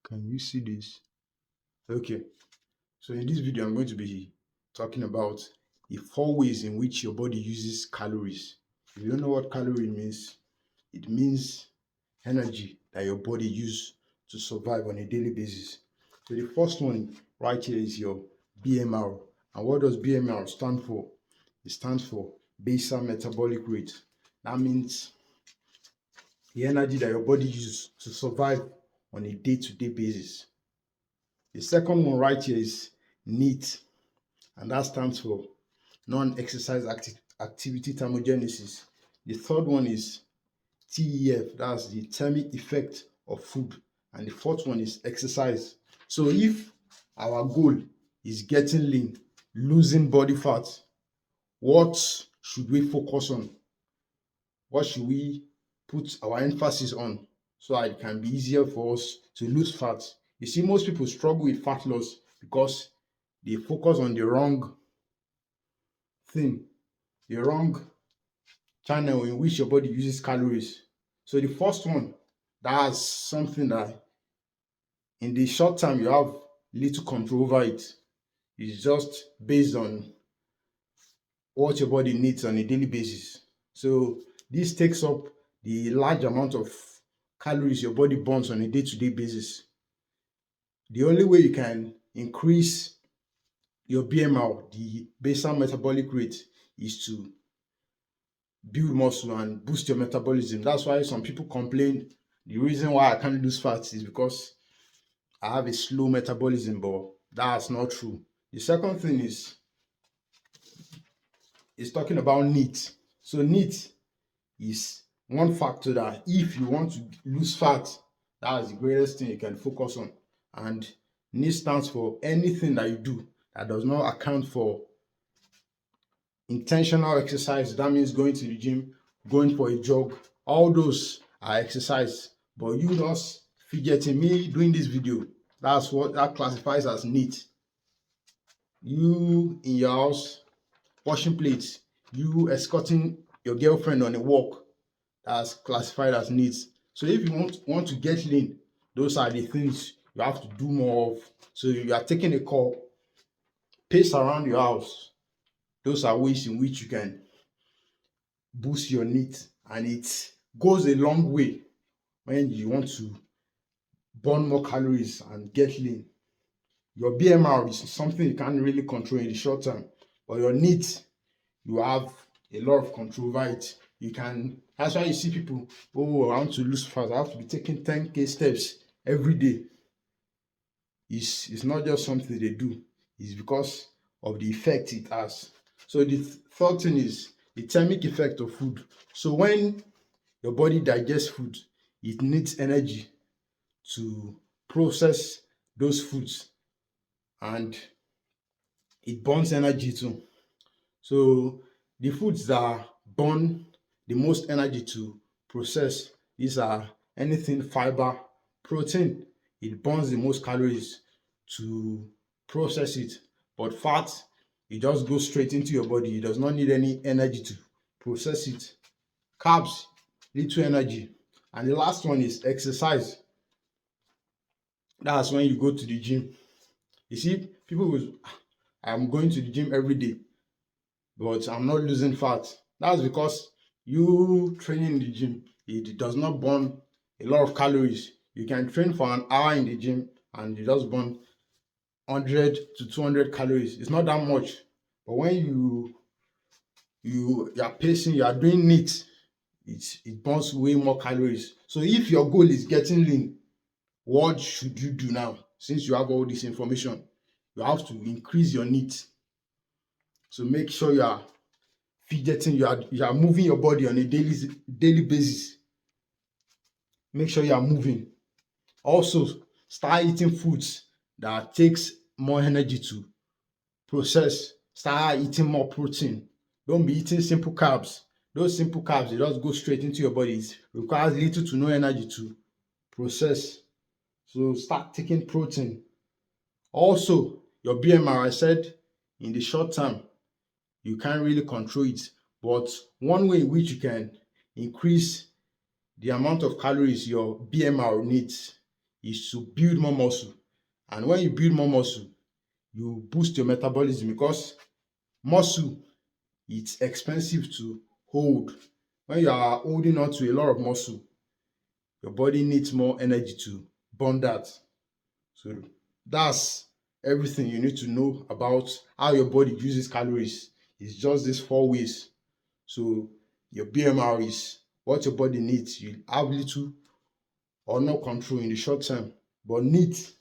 Can you see this? Okay, so in this video, I'm going to be talking about the 4 ways in which your body uses calories. If you don't know what calorie means, it means energy that your body uses to survive on a daily basis. So the first one right here is your BMR. And what does BMR stand for? It stands for basal metabolic rate. That means the energy that your body uses to survive on a day-to-day basis. The second one right here is NEAT, and that stands for non-exercise activity thermogenesis. The third one is TEF, that's the thermic effect of food. And the fourth one is exercise. So if our goal is getting lean, losing body fat, what should we focus on? What should we put our emphasis on so that it can be easier for us to lose fat? You see, most people struggle with fat loss because they focus on the wrong thing, the wrong channel in which your body uses calories. So the first one, that's something that in the short term you have little control over it. It's just based on what your body needs on a daily basis. So this takes up the large amount of calories your body burns on a day-to-day basis. The only way you can increase your BMR, the basal metabolic rate, is to build muscle and boost your metabolism. That's why some people complain the reason why I can't lose fat is because I have a slow metabolism, but that's not true. The second thing is talking about NEAT. So NEAT is one factor that if you want to lose fat, that is the greatest thing you can focus on. And NEAT stands for anything that you do that does not account for intentional exercise. That means going to the gym, going for a jog. All those are exercise. But you just fidgeting, me doing this video, that's what that classifies as NEAT. You in your house washing plates, you escorting your girlfriend on a walk, that's classified as NEAT. So if you want to get lean, those are the things you have to do more of. So if you are taking a call, pace around your house. Those are ways in which you can boost your NEAT, and it goes a long way when you want to burn more calories and get lean. Your BMR is something you can't really control in the short term, but your NEAT, you have a lot of control over it. You can, that's why you see people, oh, I want to lose fat, I have to be taking 10K steps every day. It's not just something they do, it's because of the effect it has. So the third thing is the thermic effect of food. So when your body digests food, it needs energy to process those foods, and it burns energy too. So the foods that burn the most energy to process, these are anything fiber, protein. It burns the most calories to process it. But fat, it just goes straight into your body. It does not need any energy to process it. Carbs, little energy. And the last one is exercise. That's when you go to the gym. You see, people will, I'm going to the gym every day, but I'm not losing fat. That's because you training in the gym, it does not burn a lot of calories. You can train for an hour in the gym and you just burn 100 to 200 calories. It's not that much. But when you are pacing, you are doing NEAT, it burns way more calories. So if your goal is getting lean, what should you do now? Since you have all this information, you have to increase your NEAT. So make sure you are fidgeting, you are moving your body on a daily basis. Make sure you are moving. Also, start eating foods that takes more energy to process. Start eating more protein. Don't be eating simple carbs. Those simple carbs, they just go straight into your body. It requires little to no energy to process. So start taking protein. Also, your BMR, I said in the short term, you can't really control it. But one way in which you can increase the amount of calories your BMR needs is to build more muscle. And when you build more muscle, you boost your metabolism, because muscle, it's expensive to hold. When you are holding on to a lot of muscle, your body needs more energy to burn that. So that's everything you need to know about how your body uses calories. It's just these 4 ways. So your BMR is what your body needs. You have little or no control in the short term, but NEAT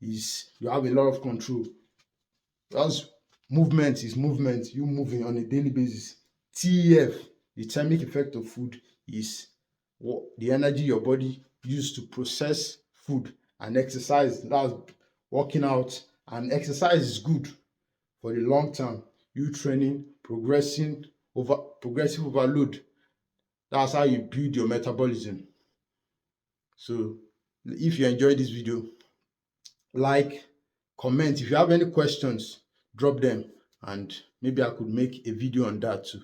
is you have a lot of control. That's movement is movement, you moving on a daily basis. TEF, the thermic effect of food, is the energy your body use to process food. And exercise, that's working out. And exercise is good for the long term. You training, progressive overload. That's how you build your metabolism. So if you enjoyed this video, like, comment. If you have any questions, drop them, and maybe I could make a video on that too.